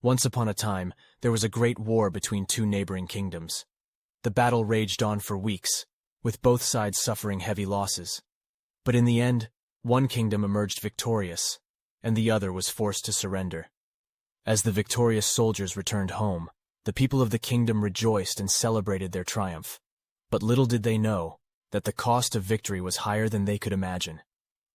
Once upon a time, there was a great war between two neighboring kingdoms. The battle raged on for weeks, with both sides suffering heavy losses. But in the end, one kingdom emerged victorious, and the other was forced to surrender. As the victorious soldiers returned home, the people of the kingdom rejoiced and celebrated their triumph. But little did they know that the cost of victory was higher than they could imagine.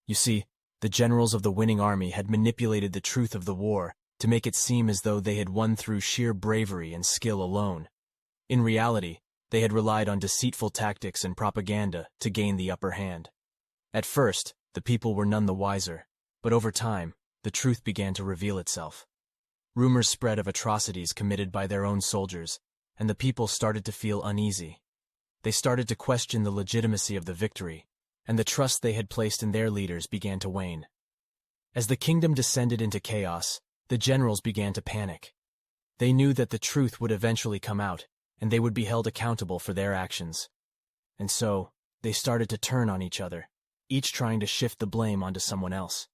You see, the generals of the winning army had manipulated the truth of the war to make it seem as though they had won through sheer bravery and skill alone. In reality, they had relied on deceitful tactics and propaganda to gain the upper hand. At first, the people were none the wiser, but over time, the truth began to reveal itself. Rumors spread of atrocities committed by their own soldiers, and the people started to feel uneasy. They started to question the legitimacy of the victory, and the trust they had placed in their leaders began to wane. As the kingdom descended into chaos, the generals began to panic. They knew that the truth would eventually come out, and they would be held accountable for their actions. And so, they started to turn on each other, each trying to shift the blame onto someone else.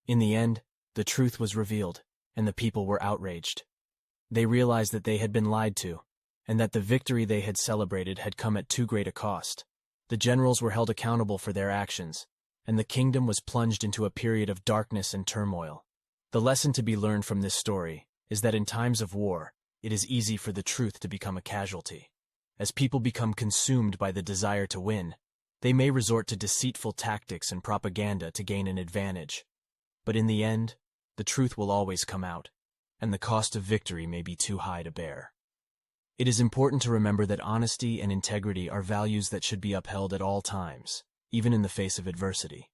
In the end, the truth was revealed, and the people were outraged. They realized that they had been lied to, and that the victory they had celebrated had come at too great a cost. The generals were held accountable for their actions, and the kingdom was plunged into a period of darkness and turmoil. The lesson to be learned from this story is that in times of war, it is easy for the truth to become a casualty. As people become consumed by the desire to win, they may resort to deceitful tactics and propaganda to gain an advantage. But in the end, the truth will always come out, and the cost of victory may be too high to bear. It is important to remember that honesty and integrity are values that should be upheld at all times, even in the face of adversity.